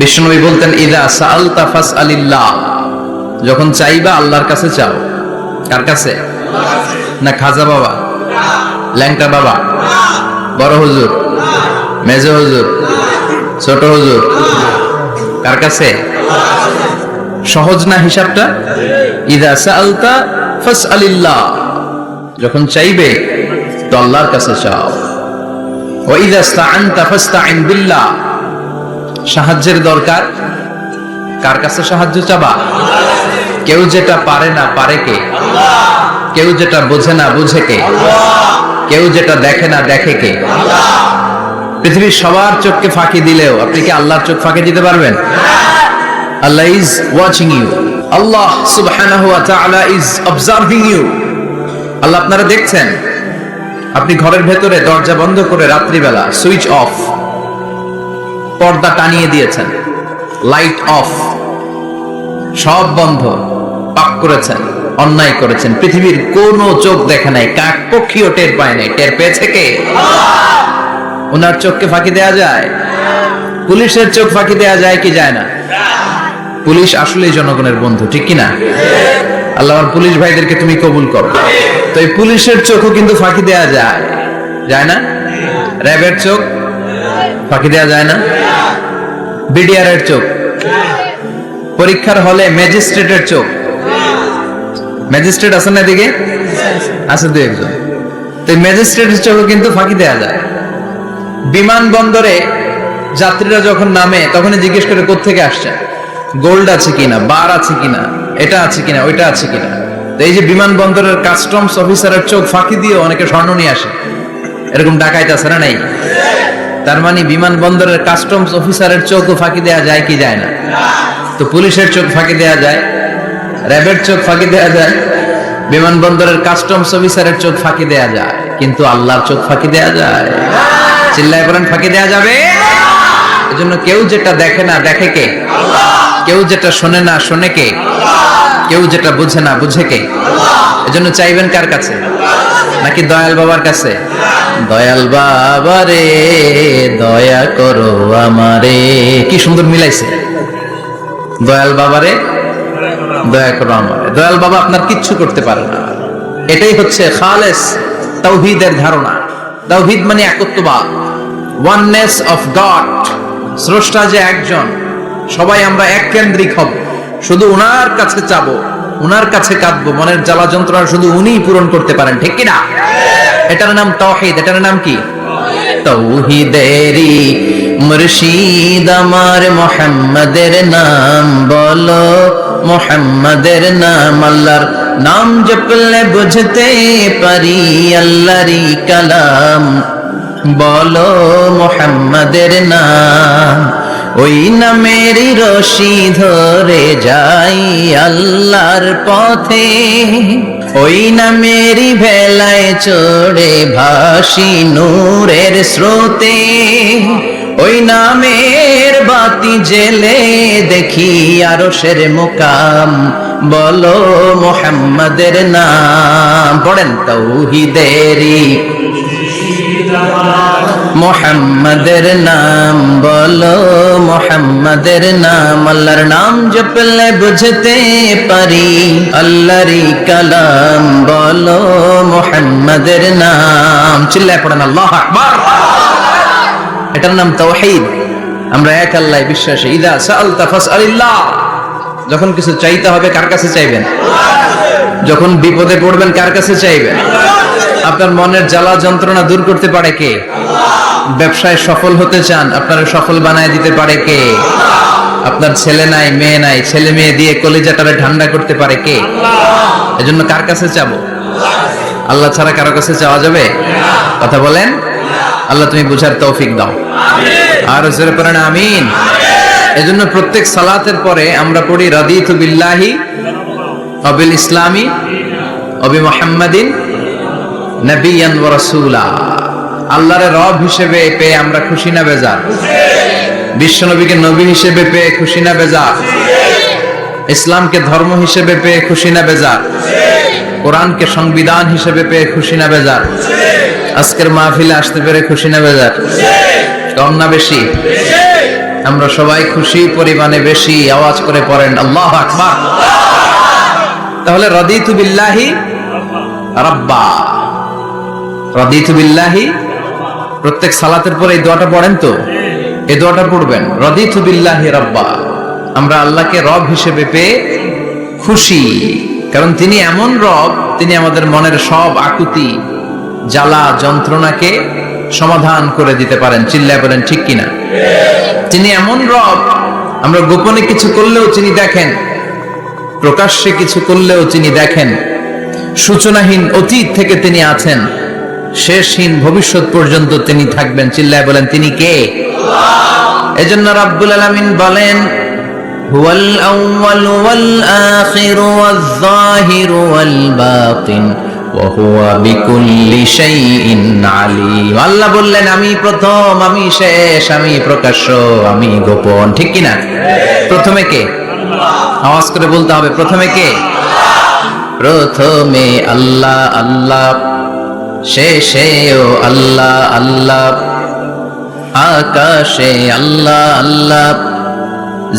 বিশ্বনবী বলতেন, ইদা সাআলতা ফাসআলিল্লাহ, যখন চাইবা আল্লাহর কাছে চাও। কার কাছে? না খাজা বাবা, ল্যাংটা বাবা, বড় হুজুর, মেজ হুজুর, ছোট হুজুর? কার কাছে? সহজ না হিসাবটা? ইদা সাআলতা ফাসআলিল্লাহ, যখন চাইবে তো আল্লাহর কাছে চাও। ওয়া ইদা ইসতাআনতা ফাসতাইন বিল্লাহ, সাহায্যের দরকার কার কাছে সাহায্য চাবা? কেউ যেটা পারে না পারে কে? কেউ যেটা বোঝে না বুঝে কে? কেউ যেটা দেখে না দেখে কে? পৃথিবীর সবার চোখকে ফাঁকি দিলেও আপনি কি আল্লাহর চোখ ফাঁকি দিতে পারবেন? আল্লাহ ইজ ওয়াচিং ইউ, আল্লাহ সুবহানাহু ওয়া তাআলা ইজ অবজার্ভিং ইউ। আল্লাহ আপনারা দেখছেন। আপনি ঘরের ভেতরে দরজা বন্ধ করে রাত্রিবেলা সুইচ অফ, পর্দা টানিয়ে দিয়েছেন, লাইট অফ, সব বন্ধ, পাপ করেছেন, অন্যায় করেছেন, পৃথিবীর কোনো চোখ দেখে নাই, কাক পক্ষীও টের পায় নাই। টের পেয়েছে কে? ওনার চোখকে ফাঁকি দেয়া যায়? পুলিশের চোখ ফাঁকি দেয়া যায় কি যায় না? পুলিশ আসলেই জনগণের বন্ধু, ঠিক কিনা? আল্লাহ আমার পুলিশ ভাইদেরকে তুমি কবুল করো। তো এই পুলিশের চোখও কিন্তু ফাঁকি দেয়া যায়, যায় না? র্যাবের চোখ ফাঁকি দেয়া যায় না? বিডিআর এর চোখ, পরীক্ষার হলে ম্যাজিস্ট্রেটের চোখ, ম্যাজিস্ট্রেট আছেন না এদিকে? আছে দু একজন। তো ম্যাজিস্ট্রেটের চোখও কিন্তু ফাঁকি দেয়া যায়। বিমানবন্দরে যাত্রীরা যখন নামে তখনই জিজ্ঞেস করে কোত্থেকে আসছেন, গোল্ড আছে কিনা, বার আছে কিনা, এটা আছে কিনা, ওইটা আছে কিনা। তো এই যে বিমানবন্দরের কাস্টমস অফিসারের চোখ ফাঁকি দিয়ে অনেকে স্বর্ণ নিয়ে আসে, এরকম ডাকাইত আছে না? নাই? তার মানে বিমানবন্দরের কাস্টমস অফিসারের চোখও ফাঁকি দেয়া যায় কি যায় না? তো পুলিশের চোখ ফাঁকি দেয়া যায়, র্যাবের চোখ ফাঁকি দেয়া যায়, বিমানবন্দরের কাস্টমস অফিসারের চোখ ফাঁকি দেয়া যায়, কিন্তু আল্লাহর চোখ ফাঁকি দেয়া যায়? চিল্লায় বলেন ফাঁকি দেয়া যাবে? এজন্য কেউ যেটা দেখে না দেখে কে? কেউ যেটা শোনে না শোনে কে? কেউ যেটা বুঝে না বুঝে কে? এজন্য চাইবেন কার কাছে? নাকি দয়াল বাবার কাছে? দয়াল বাবা রে দয়া করো আমারে। কি সুন্দর মিলাইছে, দয়াল বাবা রে দয়া করো আমারে। দয়াল বাবা আপনার কিচ্ছু করতে পারে না। এটাই হচ্ছে খালেস তাওহীদের ধারণা। তাওহীদ মানে একত্ববাদ, ওয়াননেস অফ গড। স্রষ্টা যে একজন, সবাই আমরা এক কেন্দ্রিক হব, শুধু উনার কাছে চাবো, উনার কাছে কাঁদবো, মনের জ্বালা যন্ত্রণা শুধু উনিই পূরণ করতে পারেন, ঠিক কিনা? এটার নাম তাওহীদ। এটার নাম কি? তাওহীদেরই মুর্শিদ আমার মুহাম্মাদের নাম বলো, মুহাম্মাদের নাম। আল্লাহর নাম জপলে বুঝতে পারি আল্লাহরই কালাম বলো, মুহাম্মাদের নাম। ওই নামেরই রশি ধরে যাই আল্লাহর পথে, ওই নামেরই ভেলায় চড়ে ভাসি নূরের স্রোতে, ওই নামের বাতি জেলে দেখি আরশের মুকাম বলো, মুহাম্মাদের নাম। পড়েন তাওহীদেরই মুহাম্মাদের নাম বলো, মুহাম্মাদের নাম। আল্লাহর নাম জপলে বুঝতে পারি আল্লাহরই কালাম বলো, মুহাম্মাদের নাম। চিল্লায় পড়েন আল্লাহু আকবার। এটার নাম তাওহীদ। আমরা এক আল্লাহ বিশ্বাসী। ইদা সাআলতা ফাসআলিল্লাহ, যখন কিছু চাইতে হবে কার কাছে চাইবেন? যখন বিপদে পড়বেন কার কাছে চাইবেন? আপনার মনের জ্বালা যন্ত্রণা দূর করতে পারে কে? ব্যবসায় সফল হতে চান, আপনারা সফল বানায় দিতে পারে কে? আপনার ছেলে নাই মেয়ে নাই, ছেলে মেয়ে দিয়ে কলিজাটারে ঠান্ডা করতে পারে কে? এজন্য কার কাছে চাবো? আল্লাহ ছাড়া কারো কাছে চাওয়া যাবে? কথা বলেন। আল্লাহ তুমি বুঝার তৌফিক দাও, আর জোরে পড়েন আমিন। এজন্য প্রত্যেক সালাতের পরে আমরা পড়ি রাদিতু বিল্লাহি ওয়া বিল ইসলামি ওয়া বি মুহাম্মাদিন নবিয়ান ওয়া রাসূলা। আল্লাহর রব হিসেবে পেয়ে আমরা খুশি না বেজার? বিশ্ব নবীকে নবী হিসেবে পেয়ে খুশি না বেজার? ইসলামকে ধর্ম হিসেবে পেয়ে খুশি না বেজার? কোরআনকে সংবিধান হিসেবে পেয়ে খুশি না বেজার? আজকের মাহফিলে আসতে পেরে খুশি না বেজার? কম না বেশি? আমরা সবাই খুশি পরিমাণে বেশি আওয়াজ করে পড়েন আল্লাহু আকবার। তাহলে রাদিতু বিল্লাহি রাব্বা, রাদিতু বিল্লাহি, প্রত্যেক সালাতের পরে এই দোয়াটা পড়েন তো, এই দোয়াটা পড়বেন, রাদিতু বিল্লাহি রাব্বা। আমরা আল্লাহকে রব হিসেবে পেয়ে খুশি, কারণ তিনি এমন রব, তিনি আমাদের মনের সব আকুতি জ্বালা যন্ত্রণাকে সমাধান করে দিতে পারেন। চিল্লায় বলেন ঠিক কিনা? তিনি এমন রব, আমরা গোপনে কিছু করলেও তিনি দেখেন, প্রকাশ্যে কিছু করলেও তিনি দেখেন। সূচনাহীন অতীত থেকে তিনি আছেন, শেষহীন ভবিষ্যৎ পর্যন্ত তিনি থাকবেন। চিল্লায় বলেন তিনি কে? এজন্য রাব্বুল আলামিন বলেন, হুয়াল আউয়ালু ওয়াল আখিরু ওয়াজ যাহিরু ওয়াল বাতিন ওয়া হুয়া বিকুল্লি শাইইন আলীম। আল্লাহ বললেন আমি প্রথম, আমি শেষ, আমি প্রকাশ্য, আমি গোপন। ঠিক কিনা? প্রথমে কে? আওয়াজ করে বলতে হবে, প্রথমে কে? প্রথমে আল্লাহ আল্লাহ, শেষেও আল্লাহ আল্লাহ, আকাশে আল্লাহ আল্লাহ,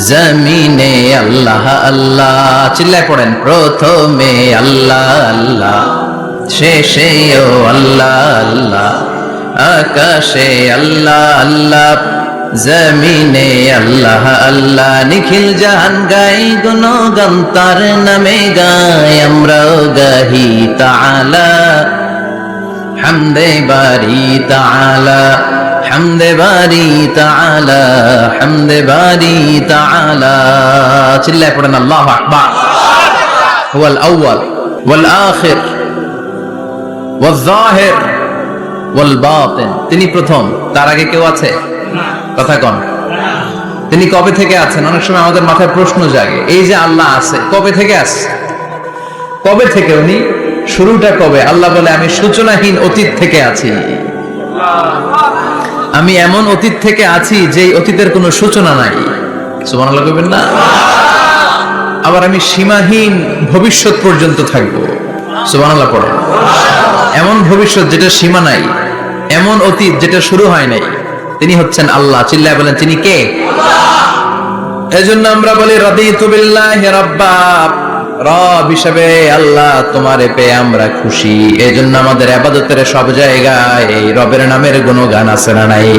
জমিনে আল্লাহ আল্লাহ। চিল্লায় পড়েন, প্রথমে আল্লাহ আল্লাহ, শেষেও আল্লাহ আল্লাহ, আকাশে আল্লাহ আল্লাহ, জমিনে আল্লাহ আল্লাহ। নিখিল জাহান গাই গুণগান তার নামে গাই, আমরাও গাহি তাআলা হামদে বারি তাআলা, হামদে বারি তাআলা, হামদে বারি তাআলা। চিল্লায় পড়েন আল্লাহু আকবার। হুয়াল আউয়াল ওয়াল আখির ওয়াজ যাহির ওয়াল বাতিন, তিনি প্রথম, তার আগে কেউ আছে? কথা কন। তিনি কবে থেকে আছেন? অনেক সময় আমাদের মাথায় প্রশ্ন জাগে, এই যে আল্লাহ আছে, কবে থেকে আছে? কবে থেকে? উনি শুরুটা কবে? আল্লাহ বলে আমি সূচনাহীন অতীত থেকে আছি, আমি এমন অতীত থেকে আছি যে অতীতের কোনো সূচনা নাই। সুবহানাল্লাহ কইবেন না? আবার আমি সীমাহীন ভবিষ্যৎ পর্যন্ত থাকবো। সুবহানাল্লাহ পড়েন। এমন ভবিষ্যৎ যেটা সীমা নাই, এমন অতীত যেটা শুরু হয় নাই, তিনি হচ্ছেন আল্লাহ। চিল্লায় বলেন তিনি কে? এজন্য আমরা বলি রাদিতু বিল্লাহি রাব্বা, রব হিসেবে আল্লাহ তোমারে পেয়ে আমরা খুশি। এজন্য আমাদের ইবাদতের সব জায়গায় এই রবের নামের গুণগান আছে না নাই?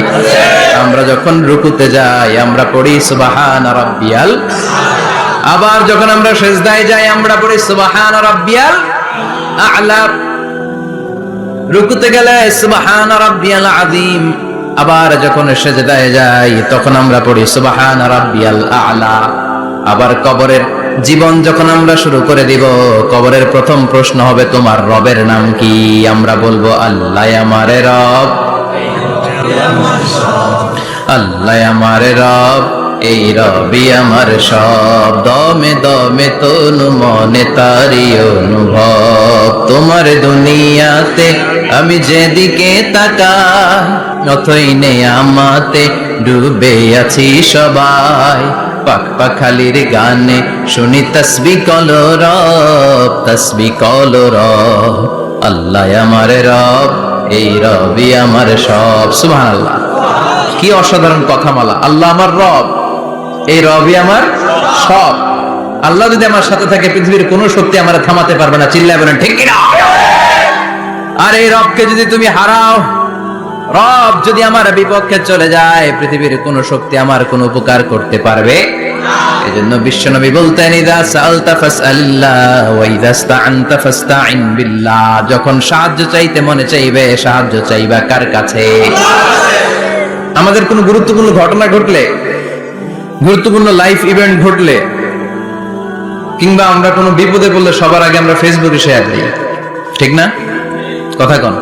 আমরা যখন রুকুতে যাই আমরা পড়ি সুবহানা রাব্বিয়াল, আবার যখন আমরা সিজদায় যাই আমরা পড়ি সুবহানা রাব্বিয়াল আ'লা, রুকুতে গেলে সুবহানা রাব্বিয়াল আযীম, আবার যখন সিজদায় যাই তখন আমরা পড়ি সুবহানা রাব্বিয়াল আ'লা। আবার কবরের জীবন যখন আমরা শুরু করে দিব, কবরের প্রথম প্রশ্ন হবে তোমার রবের নাম কি? আমরা বলবো আল্লাহ আমারে রব, আল্লাহ আমারে রব, এই রবি আমার সব। দমে দমে তনু মনে তারি অনুভব, তোমার দুনিয়াতে আমি যেদিকে তাকাই অথই নেই আমাতে ডুবে আছি সবাই। পাক পাখালির গানে শুনি তসবিহ কলো রব, তসবিহ কলো রব, আল্লাহ আমার রব, এই রবি আমার সব। সুবহানাল্লাহ, কি অসাধারণ কথামালা। আল্লাহ আমার রব, এই রবি আমার সব। আল্লাহ যদি আমার সাথে থাকে পৃথিবীর কোনো শক্তি আমার থামাতে পারবে না। চিল্লায় বলেন ঠিক কিনা? আর এই রবকে যদি তুমি হারাও, রব যদি আমার বিপক্ষে চলে যায়, পৃথিবীর কোন শক্তি আমার কোন উপকার করতে পারবে? এজন্য বিশ্বনবী বলতেন ইযা সাআলতা ফাসআলিল্লাহ ওয়া ইযা ইসতাআনতা ফাসতাইন বিল্লাহ। যখন সাহায্য চাইতে মনে চাইবে, সাহায্য চাইবা কার কাছে? আমাদের কোন গুরুত্বপূর্ণ ঘটনা ঘটলে, গুরুত্বপূর্ণ লাইফ ইভেন্ট ঘটলে, কিংবা আমরা কোনো বিপদে পড়লে সবার আগে আমরা ফেসবুকে শেয়ার দিই, ঠিক না? কথা কন।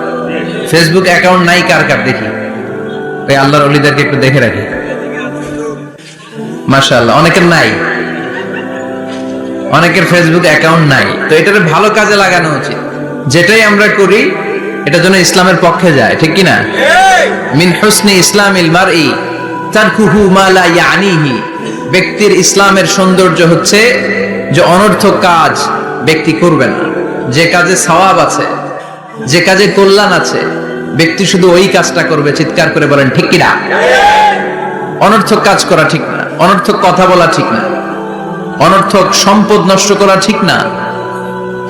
ফেসবুক অ্যাকাউন্ট নাই কার কার? দেখি ওই আল্লাহর ওলিদেরকে একটু দেখে রাখি। মাশাআল্লাহ, অনেকের নাই, অনেকের ফেসবুক অ্যাকাউন্ট নাই। তো এটাকে ভালো কাজে লাগানো উচিত। যেটাই আমরা করি এটা যেন ইসলামের পক্ষে যায়, ঠিক কি না? মিন হুসনি ইসলামিল মারই তারকুহু মা লা ইয়ানিহি। ব্যক্তির ইসলামের সৌন্দর্য হচ্ছে যে অনর্থক কাজ ব্যক্তি করবে না। যে কাজে সওয়াব আছে, যে কাজে কল্যাণ আছে, ব্যক্তি শুধু ওই কাজটা করবে। চিৎকার করে বলেন ঠিক কিনা? অনর্থক কাজ করা ঠিক না, অনর্থক কথা বলা ঠিক না, অনর্থক সম্পদ নষ্ট করা ঠিক না,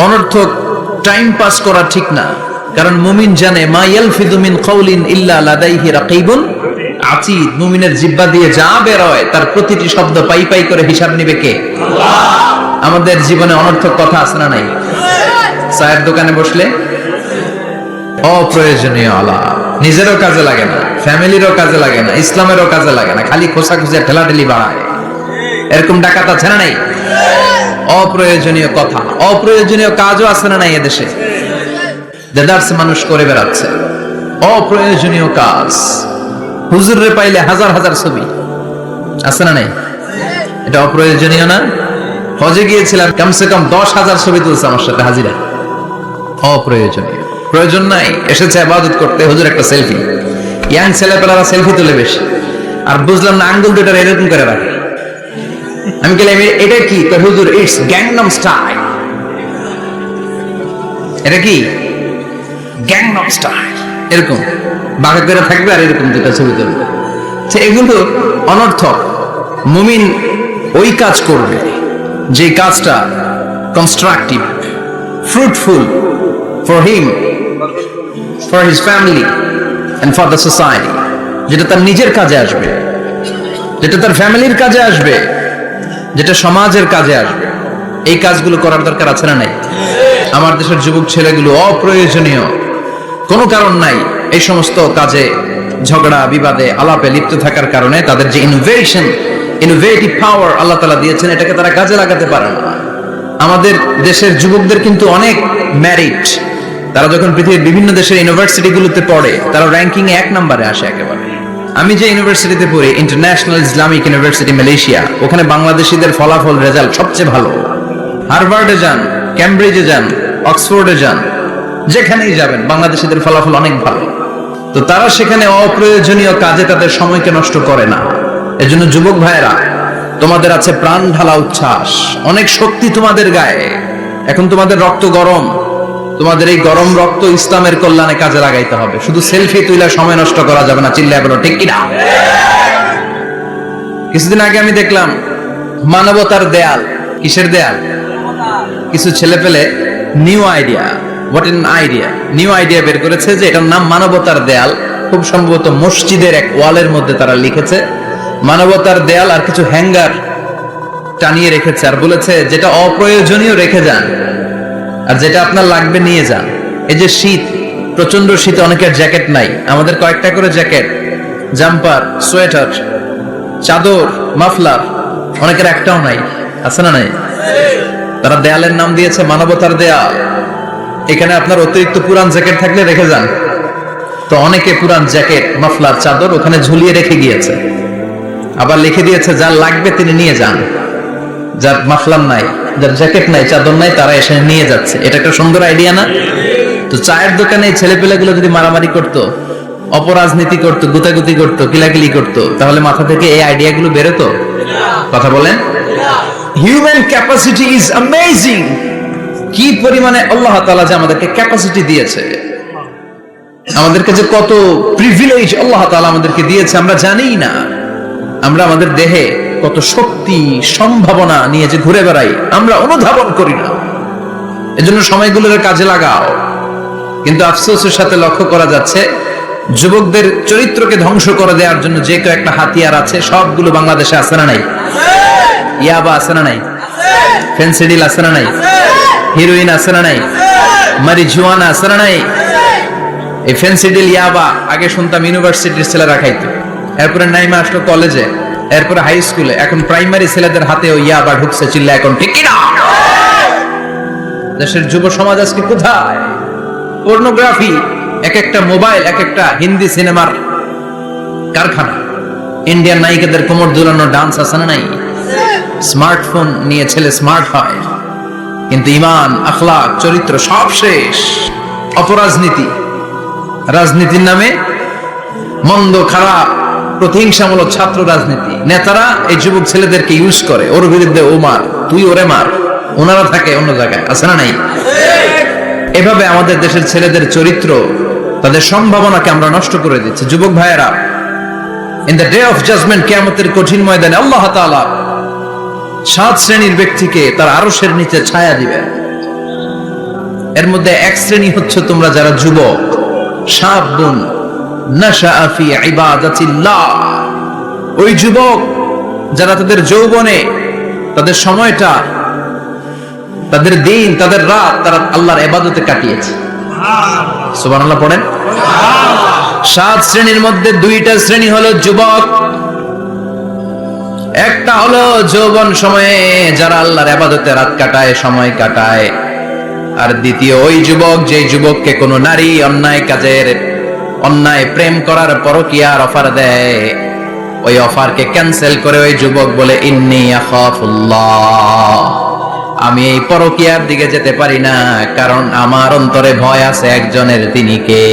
অনর্থক টাইম পাস করা ঠিক না। কারণ মুমিন জানে মা ইয়ালফিযু মিন কাউলিন ইল্লা লাদাইহি রাকীবুন আতীদ। মুমিনের জিহ্বা দিয়ে যা বের হয় তার প্রতিটি শব্দ পাই পাই করে হিসাব নেবে কে? আল্লাহ। আমাদের জীবনে অনর্থক কথা আছে না নাই? চায়ের দোকানে বসলে অপ্রয়োজনীয় আলাপ, নিজেরও কাজে লাগে না, ফ্যামিলিরও কাজে লাগে না, ইসলামেরও কাজে লাগে না, খালি খোঁচাখুচি ঠেলাঠেলি বাড়ায়। এরকম ডাকাত আছে না নাই? অপ্রয়োজনীয় কথা, অপ্রয়োজনীয় কাজও আছে না নাই এদেশে? দেদারসে মানুষ করে বেড়াচ্ছে অপ্রয়োজনীয় কাজ। হুজুরে পাইলে হাজার হাজার ছবি আছে না নাই? এটা অপ্রয়োজনীয় না? হজে গিয়েছিলাম, কমসে কম 10,000 ছবি তুলছে আমার সাথে হাজিরা। অপ্রয়োজনীয়, প্রয়োজন নাই। এসেছে ইবাদত করতে, হুজুর একটা সেলফি। ইয়াং ছেলেপেলারা সেলফি তুলে বেশি, আর বুঝলাম না আঙ্গুল দুটো এরকম করে রাখে। আমি বললাম এটা কি? তো হুজুর ইটস গ্যাংনাম স্টাইল। এটা কি? Gangnam style. এরকম বাঁকা করে থাকবে আর এরকম দুটো ছবি তুলবে। এগুলো অনর্থক। মুমিন ওই কাজ করবে যে কাজটা constructive, fruitful for him, for his family and for the society. যেটা তার নিজের কাজে আসবে, যেটা তার ফ্যামিলির কাজে আসবে, যেটা সমাজের কাজে আসবে। এই কাজগুলো করার দরকার আছে না নাই? আমার দেশের যুবক ছেলেগুলো অপ্রয়োজনীয়, কোনো কারণ নাই এই সমস্ত কাজে ঝগড়া বিবাদে আলাপে লিপ্ত থাকার কারণে তাদের যে ইনোভেটিভ পাওয়ার আল্লাহ তাআলা দিয়েছেন, এটাকে তারা কাজে লাগাতে পারে না। আমাদের দেশের যুবকদের কিন্তু অনেক মেরিট। তারা যখন পৃথিবীর বিভিন্ন দেশের ইউনিভার্সিটিগুলোতে পড়ে, তারা র্যাঙ্কিং এ 1 নম্বরে আসে একেবারে। আমি যে ইউনিভার্সিটিতে পড়ি, ইন্টারন্যাশনাল ইসলামিক ইউনিভার্সিটি মালয়েশিয়া, ওখানে বাংলাদেশিদের ফলাফল রেজাল্ট সবচেয়ে ভালো। হার্ভার্ডে যান, ক্যামব্রিজে যান, অক্সফোর্ডে যান, যেখানেই যাবেন বাংলাদেশিদের ফলাফল অনেক ভালো। তো তারা সেখানে অপ্রয়োজনীয় কাজে তাদের সময়কে নষ্ট করে না। এজন্য যুবক ভাইয়েরা, তোমাদের আছে প্রাণ ঢালা উচ্ছ্বাস, অনেক শক্তি তোমাদের গায়ে। এখন তোমাদের রক্ত গরম, তোমাদের এই গরম রক্ত ইসলামের কল্যাণে কাজে লাগাইতে হবে। শুধু সেলফি তুইলা সময় নষ্ট করা যাবে না। চিল্লায় বলো ঠিক কিনা? কিছুদিন আগে আমি দেখলাম মানবতার দেয়াল। কিসের দেয়াল? কিছু ছেলে পেলে নিউ আইডিয়া বের করেছে যে এটার নাম মানবতার দেয়াল। খুব সম্ভবত মসজিদের এক ওয়ালের মধ্যে তারা লিখেছে মানবতার দেয়াল, আর কিছু হ্যাঙ্গার টানিয়ে রেখেছে, আর বলেছে যেটা অপ্রয়োজনীয় রেখে যান, আর যেটা আপনার লাগবে নিয়ে যান। এই যে শীত, প্রচন্ড শীতে অনেকের জ্যাকেট নাই, আমাদের কয়েকটা করে জ্যাকেট, জাম্পার, সোয়েটার, চাদর, মাফলার, অনেকের একটাও নাই। আছে না নাই? তারা দেয়ালের নাম দিয়েছে মানবতার দেয়াল। এখানে আপনার অতিরিক্ত পুরান জ্যাকেট থাকলে রেখে যান। তো অনেকে পুরান জ্যাকেট, মাফলার, চাদর ওখানে ঝুলিয়ে রেখে গিয়েছে। আবার লিখে দিয়েছে যার লাগবে তিনি নিয়ে যান। যার মাফলার নাই, যার জ্যাকেট নাই, চাদর নাই, তারা এসে নিয়ে যাচ্ছে। এটা একটা সুন্দর আইডিয়া না? তো চায়ের দোকানে এই ছেলেপেলেগুলো যদি মারামারি করতো, অপরাজনীতি করতো, গুতাগুতি করতো, কিলাকিলি করতো, তাহলে মাথা থেকে এই আইডিয়াগুলো বেরোতো? কথা বলেন। Human capacity is amazing. কি পরিমাণে আল্লাহ তাআলা যে আমাদেরকে ক্যাপাসিটি দিয়েছে, আমাদেরকে যে কত প্রিভিলেজ আল্লাহ তাআলা আমাদেরকে দিয়েছে আমরা জানিই না। আমরা আমাদের দেহে কত শক্তি, সম্ভাবনা নিয়ে যে ঘুরে বেড়াই, আমরা অনুধাবন করি না। এজন্য সময়গুলোর কাজে লাগাও। কিন্তু আফসোসের সাথে লক্ষ্য করা যাচ্ছে যুবকদের চরিত্রকে ধ্বংস করে দেওয়ার জন্য যে কয়েকটা হাতিয়ার আছে, সবগুলো বাংলাদেশে আছে না নাই? ইয়াবা আছে না নাই? ফেন্সিডিল আছে না নাই? হিরোইন আছে না নাই? মারিজুয়ানা আছে না নাই? এই ফেন্সিডিল, ইয়াবা আগে শুনতাম ইউনিভার্সিটির ছেলেরা খাইতো, এরপরে নাইমা আসলো কলেজে, এরপরে হাই স্কুলে, এখন প্রাইমারি ছেলেদের হাতেও ইয়াবা ঢুকছে। চিল্লা এখন ঠিক কিনা? দেশের যুব সমাজ আজকে কোথায়? পর্নোগ্রাফি, এক একটা মোবাইল এক একটা হিন্দি সিনেমার কারখানা। ইন্ডিয়ান নায়িকাদের কোমর দুলানো ডান্স আছে না নাই? স্মার্টফোন নিয়ে ছেলে স্মার্ট হয়, কিন্তু ঈমান, আখলাক, চরিত্র সব শেষ। অপরাজনীতি, রাজনীতির নামে মন্দ, খারাপ, প্রতিহিংসামূলক ছাত্র রাজনীতি। নেতারা এই যুবক ছেলেদেরকে ইউজ করে, ওর বিরুদ্ধে ও মার, তুই ওরে মার, ওনারা থাকে অন্য জায়গায়। আছে না নাই? এভাবে আমাদের দেশের ছেলেদের চরিত্র, তাদের সম্ভাবনাকে আমরা নষ্ট করে দিচ্ছি। যুবক ভাইয়েরা, in the day of judgement, কিয়ামতের কঠিন ময়দানে আল্লাহ তাআলা 7 শ্রেণীর ব্যক্তিকে তার আরশের নিচে ছায়া দিবেন। এর মধ্যে এক শ্রেণী হচ্ছে তোমরা যারা যুবক, শাবুন নাশাআ ফি ইবাদাতিল্লাহ, ওই যুবক যারা তাদের যৌবনে তাদের সময়টা, তাদের দিন, তাদের রাত তারা আল্লাহর ইবাদতে কাটিয়েছে। সুবহানাল্লাহ পড়েন। 7 শ্রেণীর মধ্যে 2টা শ্রেণী হলো যুবক। একটা হলো যৌবন সময়ে যারা আল্লাহর ইবাদতে রাত কাটায়, সময় কাটায়। আর দ্বিতীয় ওই যুবক, যে যুবককে কোনো নারী অন্যায় কাজের, অন্যায় প্রেম করার পরকীয়ার অফার দেয়, ওই অফারকে ক্যান্সেল করে ওই যুবক বলে ইন্নী আখাফুল্লাহ, আমি এই পরকীয়ার দিকে যেতে পারি না, কারণ আমার অন্তরে ভয় আছে একজনের, তিনি কে?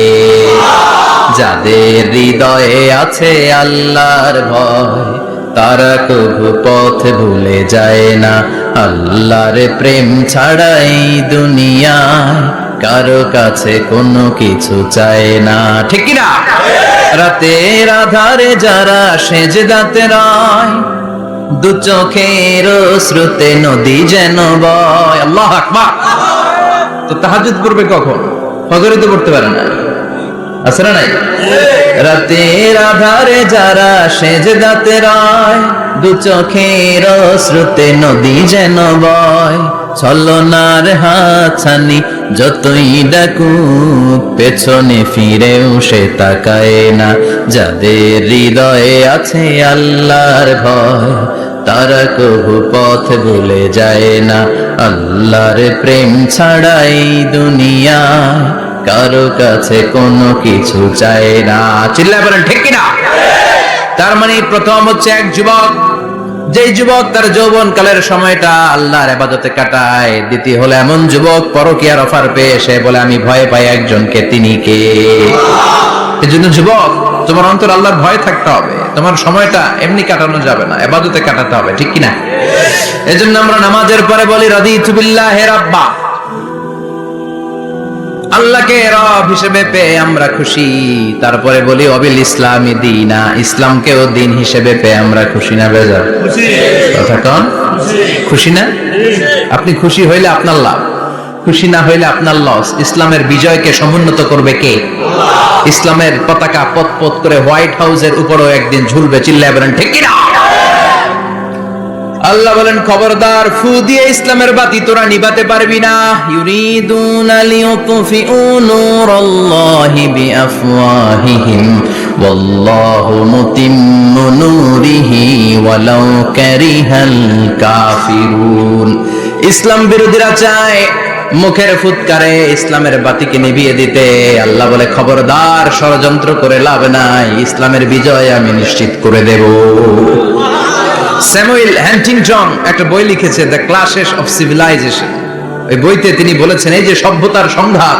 যাদের হৃদয়ে আছে আল্লাহর ভয়, তারা কবু পথ ভুলে যায় না। আল্লাহর প্রেম ছাড়া এই দুনিয়ায় কারো কাছে কোনো কিছু চায় না, ঠিক কি না? রাতের আধারে যারা সেজদাতে রয়, দু চোখের শ্রুতে নদী যেন বয়। আল্লাহু আকবার। তো তাহাজ্জুদ পড়বে কখন? ফজরে তো পড়তে পারে না, আছে না নাই? রাতের আধারে যারা সেজদাতে রয়, দু চোখের শ্রুতে নদী যেন বয়। ছলনার হাতছানি যতই ডাকুক, পেছনে ফিরেও সে তাকায় না। যাদের হৃদয়ে আছে আল্লাহর ভয়, তারা কবু পথ ভুলে যায় না। আল্লাহর প্রেম ছাড়াই দুনিয়ায় কারো কাছে কোনো কিছু চায় না। চিল্লায় বলেন ঠিক কিনা? তার মানে প্রথম হচ্ছে এক যুবক, যেই যুবক তার যৌবন কালের সময়টা আল্লাহর ইবাদতে কাটায়। দ্বিতীয় হলো এমন যুবক পরকীয়ার অফার পেয়ে সে বলে আমি ভয় পাই একজনকে, তিনি কে? এজন্য যুবক, তোমার অন্তর আল্লাহর ভয় থাকতে হবে। তোমার সময়টা এমনি কাটানো যাবে না, ইবাদতে কাটাতে হবে, ঠিক কিনা? এজন্য আমরা নামাজের পরে বলি রাদিতু বিল্লাহি রাব্বা, আল্লাহকে রব হিসেবে পেয়ে আমরা খুশি। তারপরে বলি অবিল ইসলামি দীনা, ইসলামকেও দিন হিসেবে পেয়ে আমরা খুশি না বেজার? কথা কন, খুশি না? আপনি খুশি হইলে আপনার লাভ, খুশি না হইলে আপনার লস। ইসলামের বিজয়কে সমুন্নত করবে কে? ইসলামের পতাকা পথ পথ করে হোয়াইট হাউসের উপরেও একদিন ঝুলবে। চিল্লায় বলেন ঠিক কিনা? আল্লাহ বলেন খবরদার, ফু দিয়ে ইসলামের বাতি তোরা নিভাতে পারবি না। ইউরিদুনা লিয়ুতফিউ নূরাল্লাহি বিআফওয়াহিহিম ওয়াল্লাহু মুতিম্মু নূরিহি ওয়ালাউ কারিহাল কাফিরুন। ইসলাম বিরোধীরা চায় মুখের ফুৎকারে ইসলামের বাতিকে নিভিয়ে দিতে। আল্লাহ বলে খবরদার, ষড়যন্ত্র করে লাভ নাই, ইসলামের বিজয় আমি নিশ্চিত করে দেব। স্যামুয়েল হ্যান্টিংটন একটা বই লিখেছে, দ্য ক্লাশেস অফ সিভিলাইজেশন। ওই বইতে তিনি বলেছেন এই যে সভ্যতার সংঘাত,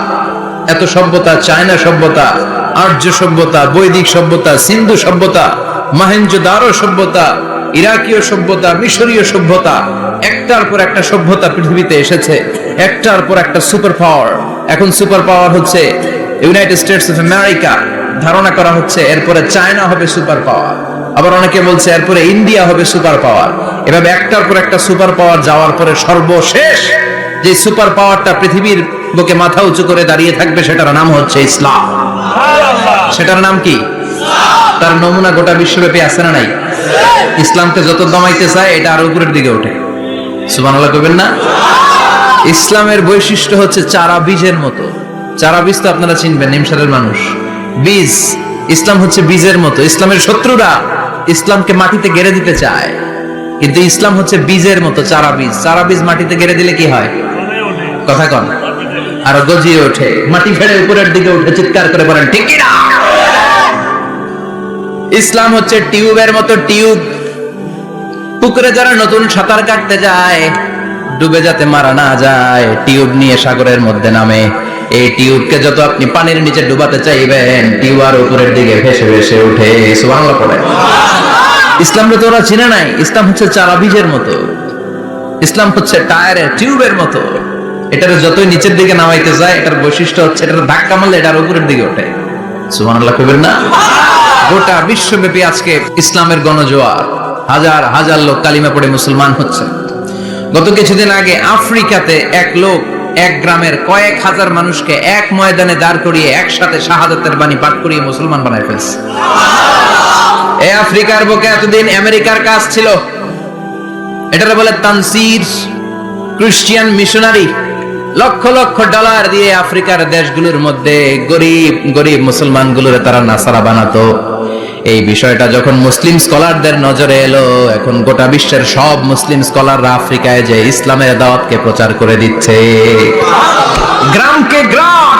এত সভ্যতা, চায়না সভ্যতা, আর্য সভ্যতা, বৈদিক সভ্যতা, সিন্ধু সভ্যতা, মহেঞ্জোদারো সভ্যতা, ইরাকীয় সভ্যতা, মিশরীয় সভ্যতা, একটার পর একটা সভ্যতা পৃথিবীতে এসেছে, একটার পর একটা সুপার পাওয়ার। এখন সুপার পাওয়ার হচ্ছে ইউনাইটেড স্টেটস অফ আমেরিকা, ধারণা করা হচ্ছে এরপরে চায়না হবে সুপার পাওয়ার, আবার অনেকে বলছে এরপরে ইন্ডিয়া হবে সুপার পাওয়ার। এভাবে একটার পর একটা সুপার পাওয়ার যাওয়ার পরে সর্বশেষ যে সুপার পাওয়ারটা পৃথিবীর বুকে মাথা উঁচু করে দাঁড়িয়ে থাকবে সেটার নাম হচ্ছে ইসলাম। সেটার নাম কি? তার নমুনা গোটা বিশ্বব্যাপী আছে না নাই? ইসলামকে যত দমাইতে চায় এটা আরো উপরের দিকে ওঠে। সুবহানাল্লাহ কইবেন না? ইসলামের বৈশিষ্ট্য হচ্ছে চারা বীজের মতো। চারা বীজ তো আপনারা চিনবেন, নিমসারের মানুষ। বীজ, ইসলাম হচ্ছে বীজের মতো। ইসলামের শত্রুরা ইসলামকে মাটিতে গেড়ে দিতে চায়, কিন্তু ইসলাম হচ্ছে বীজের মতো, চারা বীজ। চারা বীজ মাটিতে গেড়ে দিলে কি হয়? কথা কন, আরো গজিয়ে ওঠে, মাটি ফেড়ে উপরের দিকে উঠে চিৎকার করে বলেন ঠিক কি না? ইসলাম হচ্ছে টিউবের মতো। টিউব, পুকুরে যারা নতুন সাঁতার কাটতে যায় ডুবে যাতে মারা না যায়, টিউব নিয়ে সাগরের মধ্যে নামে। এই টিউবকে যত আপনি পানির নিচে ডুবাতে চাইবেন, টিউব আর উপরের দিকে ভেসে ভেসে উঠে। সুবহানাল্লাহ পড়ে। ইসলামকে তো ওরা চিনে নাই। ইসলাম হচ্ছে চারা বীজের মতো, ইসলাম হচ্ছে টায়ারের টিউবের মতো। এটার যতই নিচের দিকে নামাইতে যায়, এটার বৈশিষ্ট্য হচ্ছে এটার ধাক্কা মারলে এটার উপরের দিকে ওঠে। সুবহানাল্লাহ কইবেন না? গোটা বিশ্বব্যাপী আজকে ইসলামের গণজোয়ার, হাজার হাজার লোক কালিমা পড়ে মুসলমান হচ্ছে। গত কিছুদিন আগে আফ্রিকাতে এক লোক এক গ্রামের কয়েক হাজার মানুষকে এক ময়দানে দাঁড় করিয়ে একসাথে শাহাদাতের বাণী পাঠ করিয়ে মুসলমান বানায় ফেলছে। এই আফ্রিকার বুকে এতদিন আমেরিকার কাজ ছিল, এটারে বলে Tansir, Christian missionary. Lakh lakh dollar দিয়ে আফ্রিকার দেশগুলোর মধ্যে গরিব গরিব মুসলমানগুলোরে তারা নাসারা বানাতো। এই বিষয়টা যখন মুসলিম স্কলারদের নজরে এলো, এখন গোটা বিশ্বের সব মুসলিম স্কলাররা আফ্রিকায় যে ইসলামের দাওয়াতকে প্রচার করে দিচ্ছে। গ্রামকে গ্রাম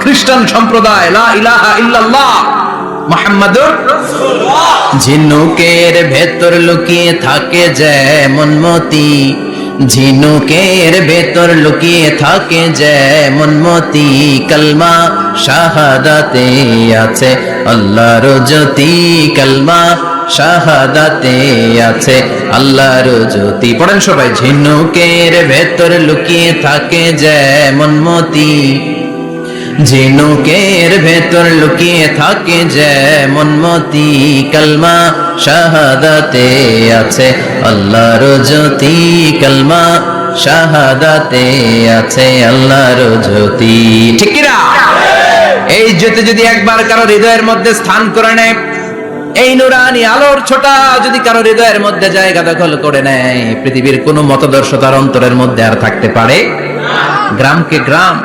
খ্রিস্টান সম্প্রদায় লা ইলাহা ইল্লাল্লাহ মুহাম্মাদুর রাসূলুল্লাহ। ঝিনুকের ভেতর লুকিয়ে থাকে যেমন মতি, ঝিনুকের ভেতর লুকিয়ে থাকে যেমন মতি, কলমা শাহাদাতে আছে আল্লাহর জ্যোতি, কলমা শাহাদাতে আছে আল্লাহর জ্যোতি। পড়েন সবাই। ঝিনুকের ভেতর লুকিয়ে থাকে যেমন মতি, ঝিনুকের ভেতর লুকিয়ে থাকে যেমন মতি, কলমা শাহাদাতে আছে আল্লাহর জ্যোতি, কলমা শাহাদাতে আছে আল্লাহর জ্যোতি। ঠিক কি না? এই জ্যোতি যদি একবার কারো হৃদয়ের মধ্যে স্থান করে নেয়, এই নুরানি আলোর ছোটা যদি কারো হৃদয়ের মধ্যে জায়গা দখল করে নেয়, পৃথিবীর কোনো মতদর্শ তার অন্তরের মধ্যে আর থাকতে পারে না। গ্রামকে গ্রাম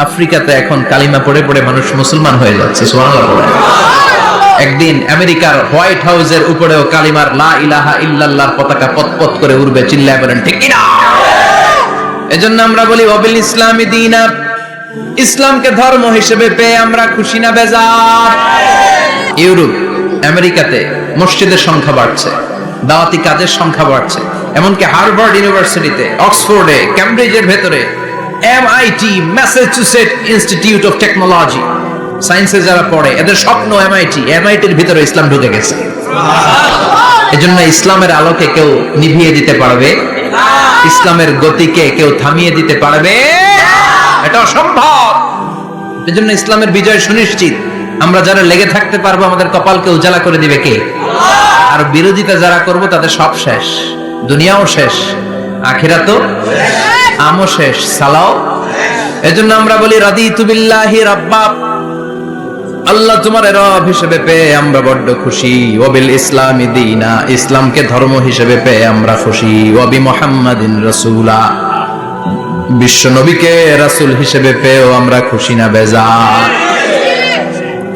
আফ্রিকাতে এখন কালিমা পড়ে পড়ে মানুষ মুসলমান হয়ে যাচ্ছে। সুবহানাল্লাহ। একদিন আমেরিকার হোয়াইট হাউসের উপরেও কালিমার লা ইলাহা ইল্লাল্লাহর পতাকা পতপত করে উড়বে। চিল্লায় বলেন ঠিক কি না? এজন্য আমরা বলি ওয়াবিল ইসলামি দীনা, ইসলামকে ধর্ম হিসেবে পেয়ে আমরা খুশি না বেজার? ইউরোপ আমেরিকাতে মসজিদের সংখ্যা বাড়ছে, দাওয়াতি কাজের সংখ্যা বাড়ছে। এমনকি হার্ভার্ড ইউনিভার্সিটিতে, অক্সফোর্ডে, ক্যামব্রিজের ভেতরে, MIT Massachusetts institute of technology, সায়েন্সে যারা পড়ে এদের স্বপ্ন MITর ভিতরে ইসলাম ঢুকে গেছে। এজন্য ইসলামের আলোকে কেউ নিভিয়ে দিতে পারবে? ইসলামের গতিকে কেউ থামিয়ে দিতে পারবে? এটা অসম্ভব। এজন্য ইসলামের বিজয় সুনিশ্চিত। আমরা যারা লেগে থাকতে পারবো, আমাদের কপালকে উজালা করে দিবে কে? আর বিরোধিতা যারা করব তাদের সব শেষ, দুনিয়াও শেষ, আখিরাতও শেষ, আমও শেষ, সালাও। এজন্য আমরা বলি রাদিতু বিল্লাহি রাব্বা, আল্লাহ তোমার রব হিসেবে পেয়ে আমরা বড্ড খুশি। ওয়াবিল ইসলামি দীনা, ইসলামকে ধর্ম হিসেবে পেয়ে আমরা খুশি। ওয়াবি মুহাম্মাদিন রাসূলা, বিশ্ব নবীকে রাসূল হিসেবে পেয়েও আমরা খুশি না বেজার?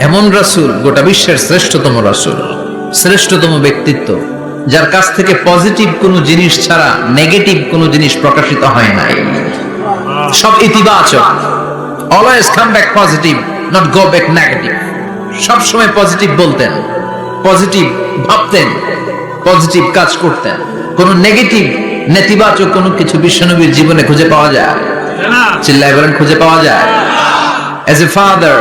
এমন রাসূল, গোটা বিশ্বের শ্রেষ্ঠতম রাসূল, শ্রেষ্ঠতম ব্যক্তিত্ব, যার কাছ থেকে পজিটিভ কোনো জিনিস ছাড়া নেগেটিভ কোনো জিনিস প্রকাশিত হয় নাই। সব ইতিবাচক। Always come back positive, not go back negative. সব সময় পজিটিভ বলতেন, পজিটিভ ভাবতেন, পজিটিভ কাজ করতেন। কোন নেগেটিভ নেতিবাচক কোনো কিছু বিশ্বনবীর জীবনে খুঁজে পাওয়া যায় না। চিল্লায় বলেন খুঁজে পাওয়া যায়? As a father,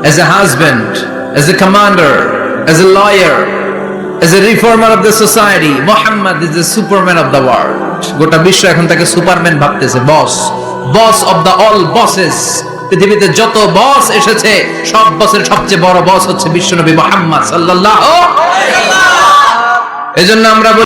as a husband, as a commander, as a lawyer, as a reformer of the society, Muhammad is the superman of the world. গোটা বিশ্ব এখন তাকে সুপারম্যান ভাবতেছে, boss, boss of the all bosses. পৃথিবীতে যত বস এসেছে, সব বসের সবচেয়ে বড় বস হচ্ছে বিশ্বনবী মুহাম্মদ সাল্লাল্লাহু আলাইহি ওয়াসাল্লাম। এজন্য আমরা